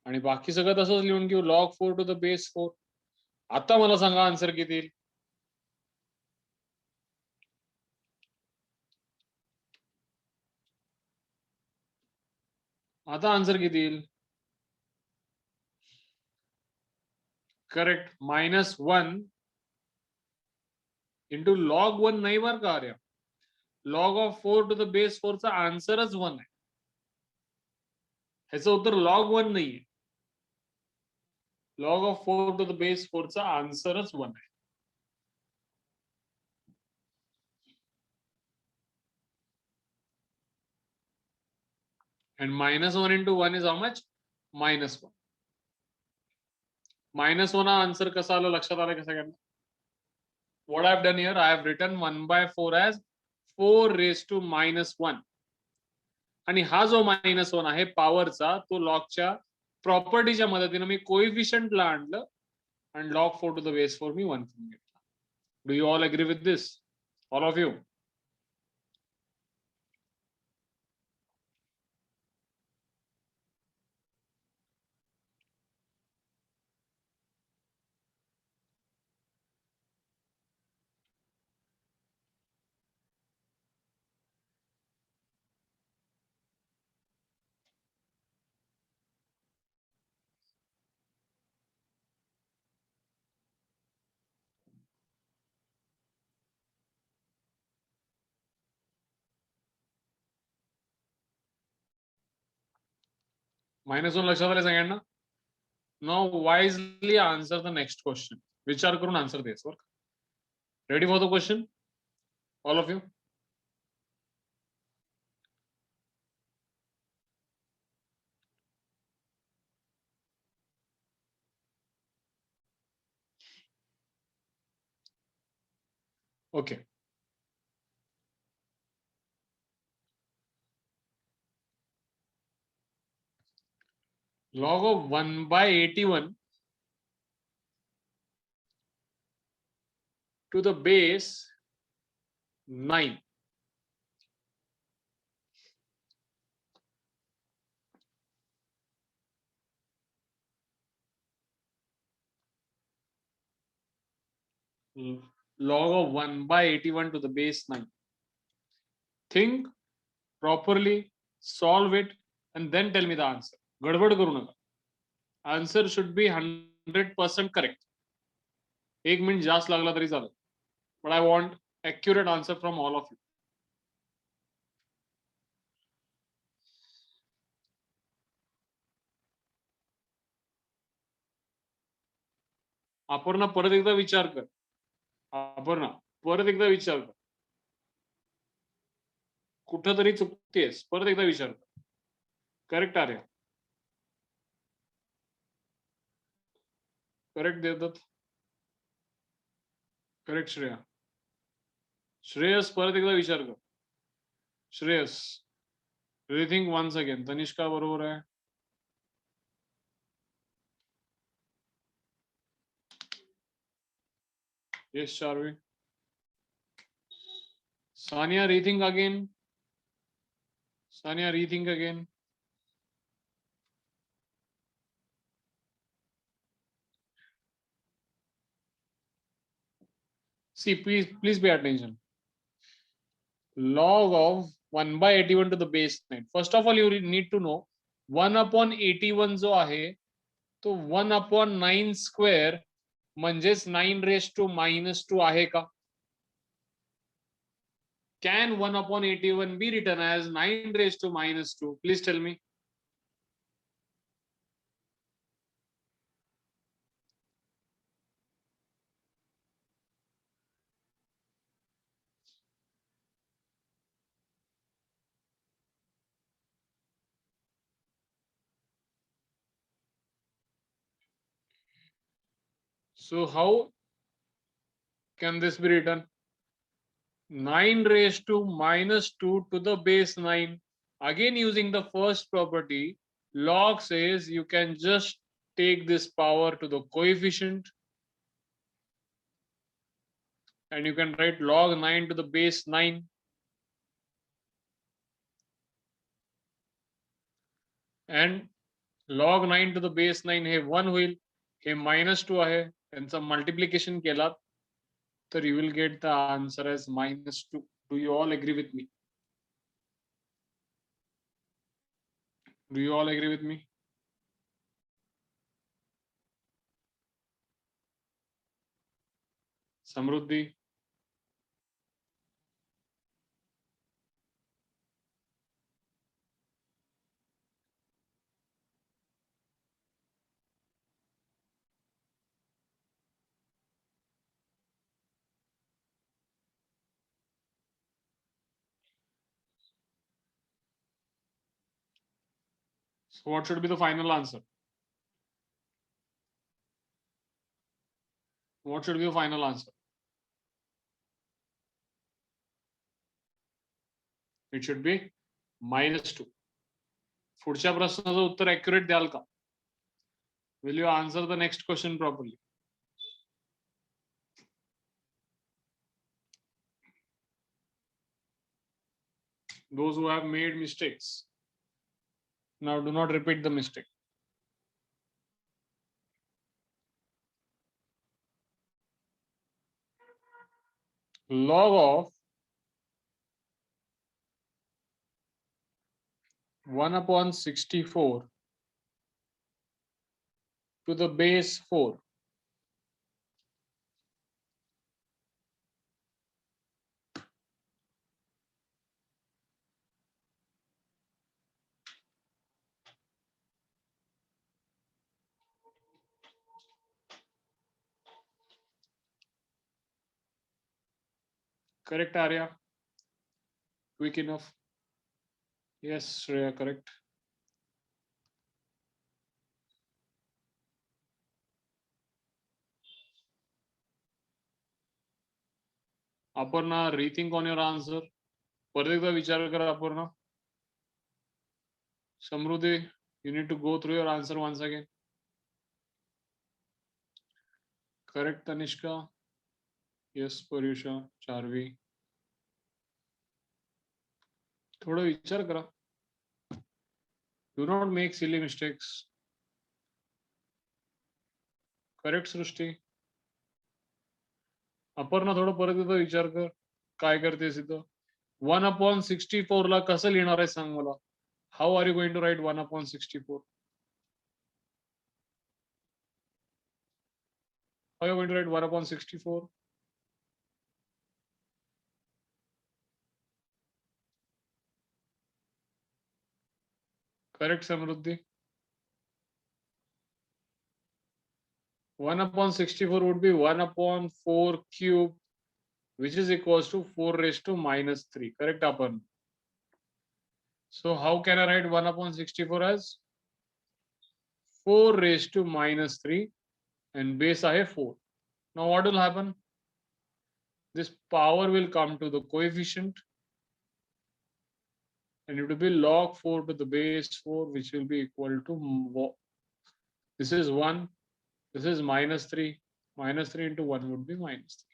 आणि बाकी सगळं तसंच लिहून घेऊ. log 4 to the base 4. आता मला सांगा आन्सर किती येईल? आता आन्सर किती येईल? करेक्ट, -1 इंटू log 1 नाही बरं का Arya. log of 4 to the base 4 चा आन्सरच 1 आहे. ह्याचं उत्तर log 1 नाहीये. log of 4 to the base 4 चा आन्सरच 1 आहे. And -1 into 1 is how much? -1. -1 हा आन्सर कसा आला लक्षात आलं का सगळ्यांना? What I have done here, I have written 1/4 as 4 raised to -1. आणि हा जो -1 आहे पॉवरचा तो लॉगच्या प्रॉपर्टीच्या मदतीने मी कोएफिशियंटला आणलं आणि log 4 to the base 4 मी 1 करून घेतला. Do you all agree with this? All of you? -1 लक्षात आलं सगळ्यांना? Now wisely answer the next question. विचार करून आन्सर द्यायचं बरं. Ready for the question all of you? Okay. log of 1/81 to the base 9. log of 1 by 81 to the base 9. Think properly, solve it, and then tell me the answer. गडबड करू नका. Answer should be 100% correct. 1 minute जास्त लागला तरी चालेल. But I want accurate answer from all of you. Aparna परत एकदा विचार कर. अपर्णा परत एकदा विचार कर. कुठं तरी चुकतेस. परत एकदा विचार कर. Correct Arya. Correct Devdatt. Correct Shreya. Shreyas परत एकदा विचार कर. Shreyas rethink once again. Tanishka बरोबर आहे. Yes, Charvi. Sania, rethink again. Sania, rethink again. See, please pay attention. Log of 1 by 81 to the base 9. First of all, you need to know 1 upon 81 जो आहे तो 1 upon 9 square म्हणजेच 9 raised to minus 2 आहे का? Can 1 upon 81 be written as 9 raised to minus 2? Please tell me. So how can this be written? 9 raised to minus 2 to the base 9. Again, using the first property, log says you can just take this power to the coefficient and you can write log 9 to the base 9. And log 9 to the base 9 हे 1 होईल, हे -2 आहे, त्यांचा multiplication केला तर you will get the answer as -2. Do you all agree with me? Do you all agree with me? Samruddhi? So what should be the final answer? What should be the final answer? It should be -2. पुढच्या प्रश्नाचं उत्तर accurate द्याल का? Will you answer the next question properly? Those who have made mistakes, now do not repeat the mistake. Log of 1 upon 64 to the base 4. Correct, Arya? Quick enough? Yes, Shreya, correct. Aparna, rethink on your answer. परत एकदा विचार करा Aparna. Samruddhi, you need to go through your answer once again. Correct, Tanishka? Yes, Paryusha, Charvi. थोड़ा विचार करा. Do not make silly mistakes. Correct, Srushti? Aparna थोडं परत एकदा विचार कर, काय करतेस इथं. 1/64 ला कसं लिहिणार आहे सांग मला. How are you going to write 1/64? How are going to write 1/64? Correct Samruddhi. 1/64 would be 1/4 cube, which is equals to 4⁻³ correct आपण. So how can I write 1/64 as 4⁻³ and base आहे 4. Now what will happen? This power will come to the coefficient and it will be log 4 to the base 4, which will be equal to this is 1, this is -3. -3 into 1 would be -3.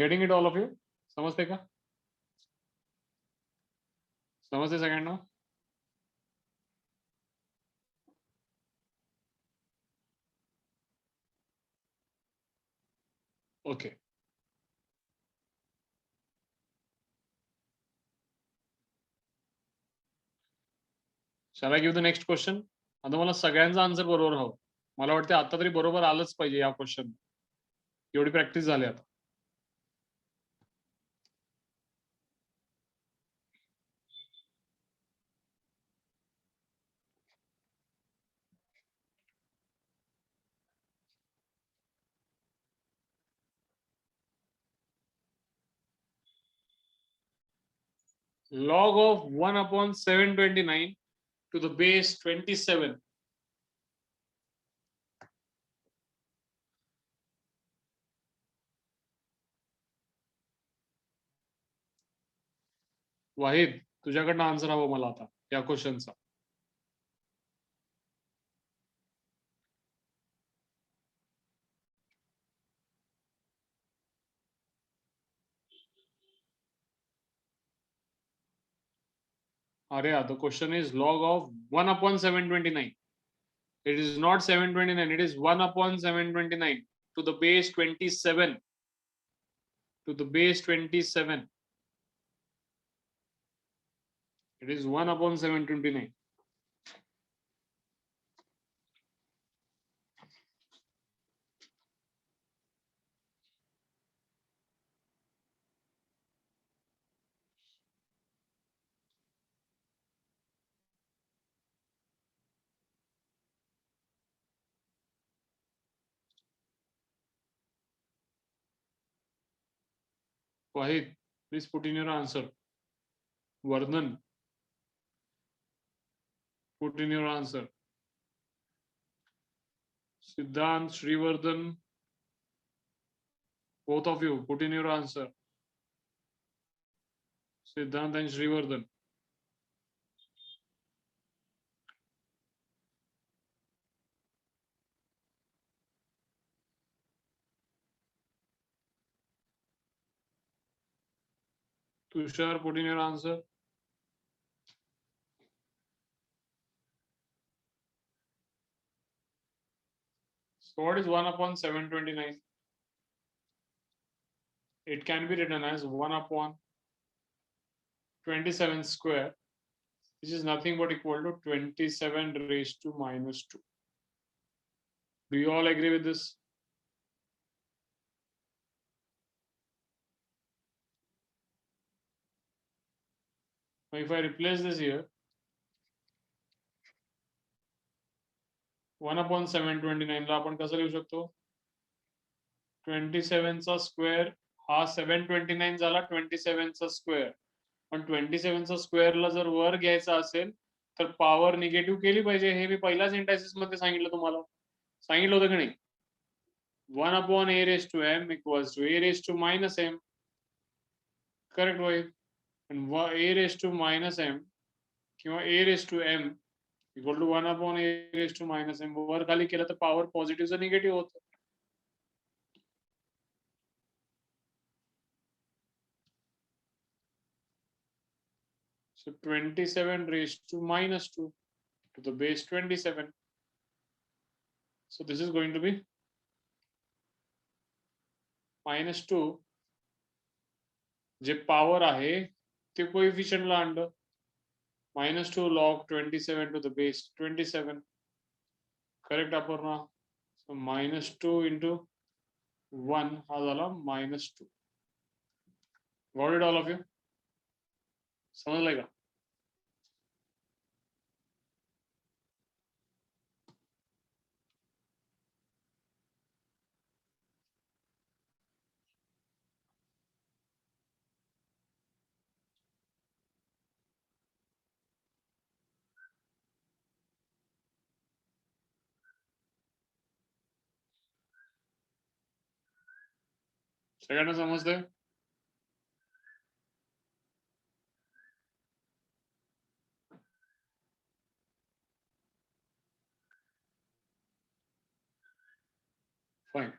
Getting it all of you? समजते का? समजते सगळ्यांना? Okay. Shall I give the next question? आता मला सगळ्यांचा answer बरोबर हवं. मला वाटतं आता तरी बरोबर आलंच पाहिजे या क्वेश्चन. एवढी प्रॅक्टिस झाली आता. Log of 1/729 to the base 27. Wahid, तुझ्याकडनं आन्सर हवं मला आता या क्वेश्चनचा. अरे the question is log of 1/729. It is not 729, it is 1/729 to the base 27. To the base 27. It is 1/729. Wahid, please put in your answer. Vardhan, put in your answer. Siddhant, Srivardhan, both of you, put in your answer. Siddhant and Srivardhan. Tushar, put in your answer. So what is 1/729? It can be written as 1/27 square, which is nothing but equal to 27 raised to -2. Do you all agree with this? Now if I replace this here, 1/729 ला आपण कसं लिहू शकतो? 27 चा square हा 729 झाला 27 चा square. पण 27 चा स्क्वेअरला जर वर घ्यायचा असेल तर पॉवर निगेटिव्ह केली पाहिजे. हे मी पहिल्या सेंटेन्सेस मध्ये सांगितलं तुम्हाला. सांगितलं होतं की नाही? 1/a⁻m equals to a⁻−m. Correct होईल. and a⁻−m किंवा a⁻m equal to 1/a⁻m. वर खाली केलं तर पॉवर पॉझिटिव्हचं निगेटिव्ह होतं. So 27 raised to -2 to the base 27. So this is going to be -2 J power आहे ते कोएफिशियंटला आणलं. -2 log 27 to the base 27. Correct Aparna? So -2 into 1 हा झाला -2. Got it all of you? समजलंय का? सगळ्यांना समजतंय? फाईन.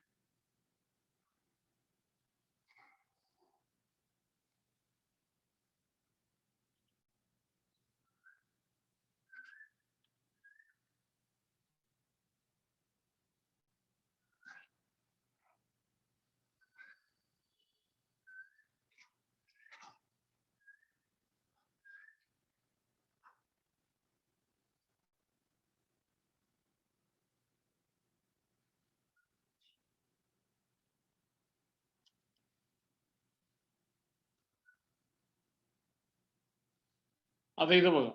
आता इथं बघा.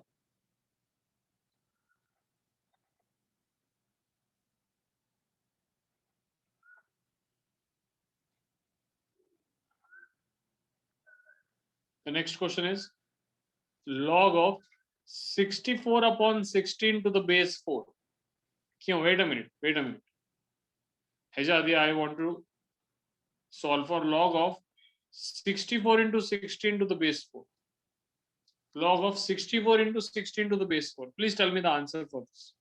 The next question is log of 64 upon 16 to the base 4. Wait a minute. I want to solve for log of 64 into 16 to the base 4. Log of 64 into 16 to the base 4. Please tell me the answer for this.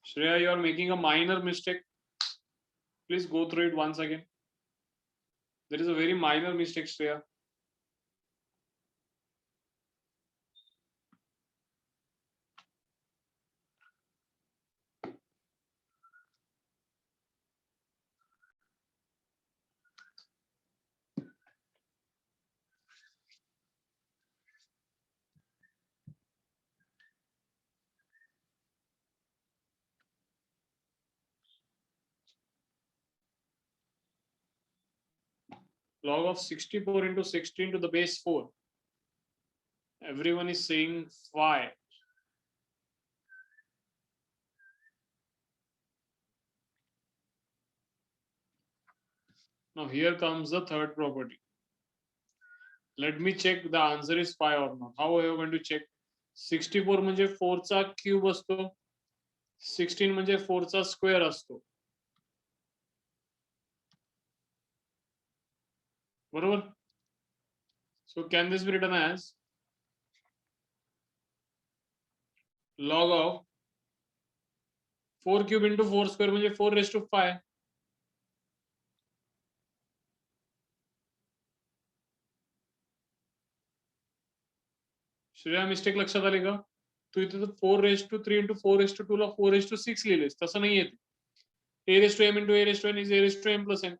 Shreya, you are making a minor mistake. Please go through it once again. There is a very minor mistake, Shreya. Log of 64 into 16 to the base 4. Everyone is saying 5. Now here comes the third property. Let me check the answer is 5 or not. How are you going to check? 64 म्हणजे 4 चा cube असतो. 16 म्हणजे 4 चा square असतो. बरोबर? So can this be written as log of 4 cube into 4 square म्हणजे 4 raised to 5. Shreya mistake लक्षात आली का? तू इथे 4 raised to 3 into 4 raised to 2 La 4 raised to 6 लिहिलेस. तसं नाही येत. a raised to m into a raised to n is a raised to m plus n.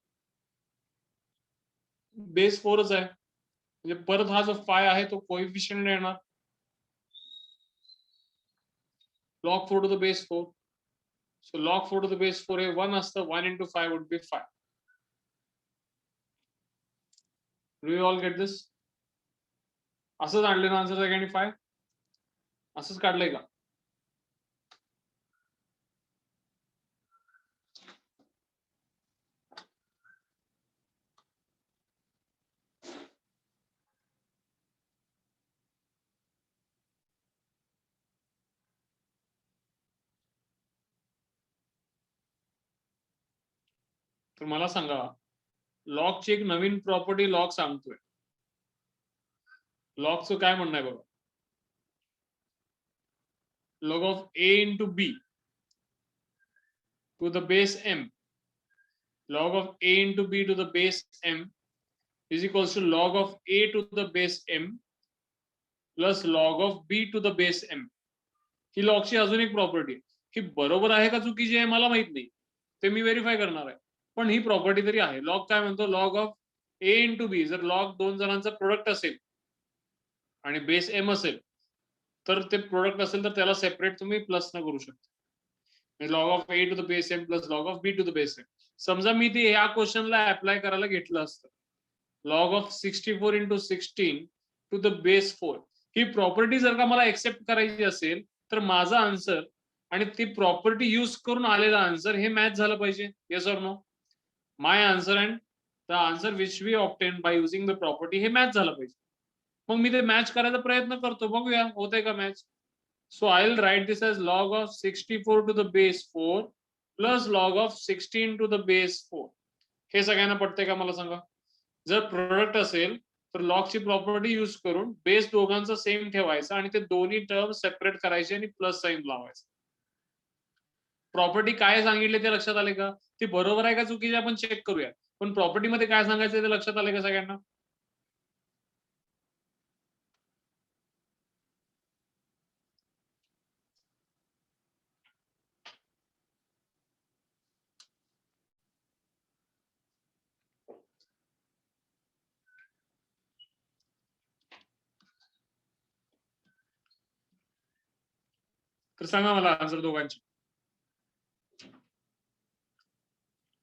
Base 4च आहे. म्हणजे परत हा जो 5 आहे तो कोएफिशियंट येणार. log 4 to the base 4. So log 4 to the base 4 हे 1 असतं. 1 into 5 would be 5. Do you all get this? असंच आणलं ना आन्सर सगळ्यांनी 5? असंच काढलंय का? तर मला सांगा, लॉगची एक नवीन प्रॉपर्टी लॉग सांगतोय. लॉगचं काय म्हणणं आहे बघा. log of a into b to the base m. Log of a into b to the base m is equals to log of a to the base m plus log of b to the base m. ही लॉगची अजून एक property. ही बरोबर आहे का चुकीची आहे मला माहित नाही, ते मी व्हेरीफाय करणार आहे, पण ही प्रॉपर्टी तरी आहे. लॉग काय म्हणतो, log of a into b. जर लॉग दोन जणांचा प्रोडक्ट असेल आणि बेस m असेल तर ते प्रोडक्ट असेल तर त्याला सेपरेट तुम्ही प्लस न करू शकता. Log of a to the base m plus log of b to the base m. समजा मी ते या क्वेश्चनला अप्लाय करायला घेतलं असतं, log of 64 into 16 to the base 4. ही प्रॉपर्टी जर का मला एक्सेप्ट करायची असेल तर माझा आन्सर आणि ती प्रॉपर्टी यूज करून आलेला आन्सर हे मॅच झालं पाहिजे. Yes or no? My answer and the answer which we obtain by using the property हे मॅच झालं पाहिजे. मग मी ते मॅच करायचा प्रयत्न करतो, बघूया होतंय का match. So I will write this as log of 64 to the base 4 plus log of 16 to the base 4. हे सगळ्यांना पटतंय का मला सांगा? जर प्रोडक्ट असेल तर लॉगची प्रॉपर्टी यूज करून बेस दोघांचा सेम ठेवायचा आणि ते दोन्ही टर्म सेपरेट करायचे आणि प्लस साइन लावायचं. प्रॉपर्टी काय सांगितले ते लक्षात आले का? ती बरोबर आहे का चुकीची आपण चेक करूया, पण प्रॉपर्टी मध्ये काय सांगायचं ते लक्षात आले का सगळ्यांना? तर सांगा मला आन्सर दोघांची.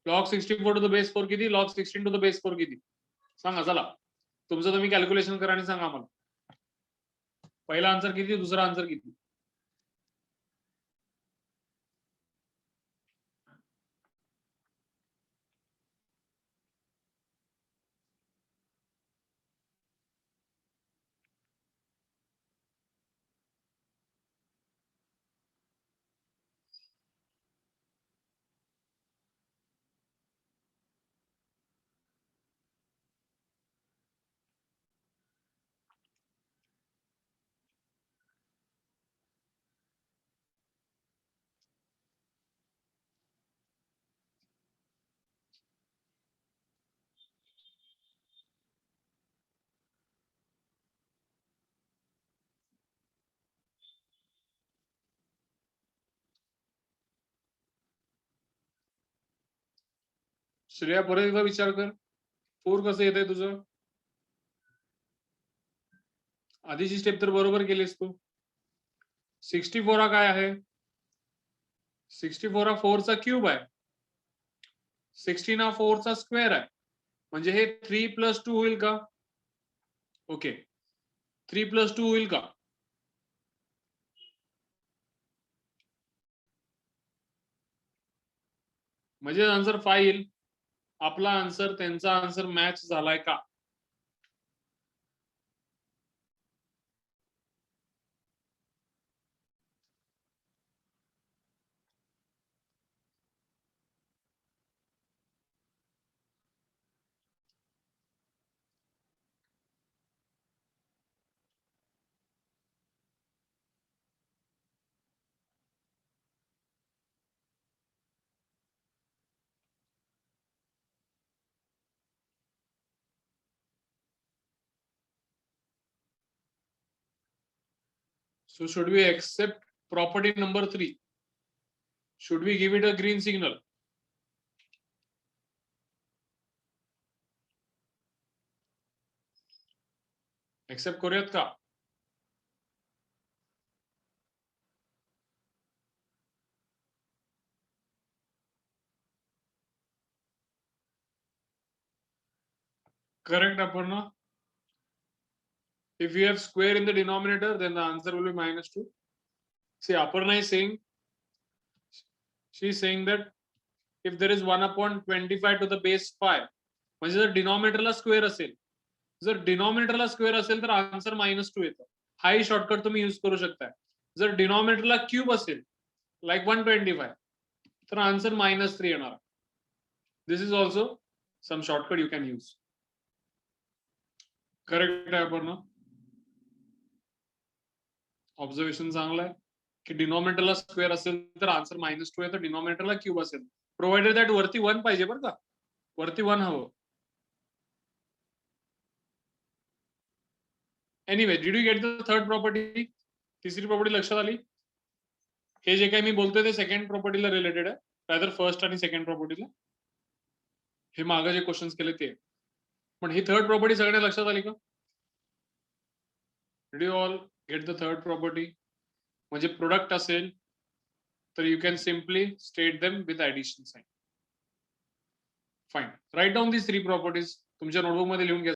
लॉग 64 टू द बेस 4 किती, लॉग 16 टू द बेस 4 किती? सांगा चला, तुमचं तुम्ही कॅल्क्युलेशन करा आणि सांगा मला. पहिला आन्सर किती, दुसरा आन्सर किती? श्रेया परत एकदा विचार कर, 4 कसं येतंय तुझं? आधीची स्टेप तर बरोबर केलीस तू. 64 हा काय आहे? 64 हा 4 चा क्यूब आहे. 16 हा 4 चा स्क्वेअर आहे. म्हणजे हे 3 प्लस 2 होईल का? ओके, 3 प्लस 2 होईल का? म्हणजे आन्सर 5 येईल. आपला आन्सर त्यांचा आन्सर मॅच झालाय का? So should we accept property number 3? Should we give it a green signal? Accept करूयात का? Correct, Aparna. If we have square in the denominator, then the answer will be -2. See, Aparna is saying, she is saying that if there is 1/25 to the base 5, म्हणजे जर डिनॉमिनेटरला square असेल, जर डिनॉमिनेटरला square असेल तर answer -2 येतं. हाही shortcut तुम्ही use करू शकता. जर डिनॉमिनेटरला क्यूब असेल लाईक 125 तर आन्सर -3 येणार. This is also some shortcut you can use. Correct आहे आपण. ऑब्झर्वेशन चांगलं आहे की डिनॉमिनेटरला स्क्वेअर असेल तर आन्सर -2 येतं, डिनॉमिनेटरला क्यूब असेल, प्रोव्हाइडेड दॅट वरती 1 पाहिजे बरं का, वरती 1 हवं. Anyway, did you get the third property? तिसरी प्रॉपर्टी लक्षात आली? हे जे काही मी बोलतोय ते सेकंड प्रॉपर्टीला रिलेटेड आहे, रादर फर्स्ट आणि सेकंड प्रॉपर्टीला. हे मागे जे क्वेश्चन्स केले ते. पण ही थर्ड प्रॉपर्टी सगळ्यांना लक्षात आली का? Did you all get the third property? म्हणजे प्रोडक्ट असेल तर you can simply state them with addition sign. Fine. Right down these 3 properties. तुमच्या नोटबुक मध्ये लिहून घ्या.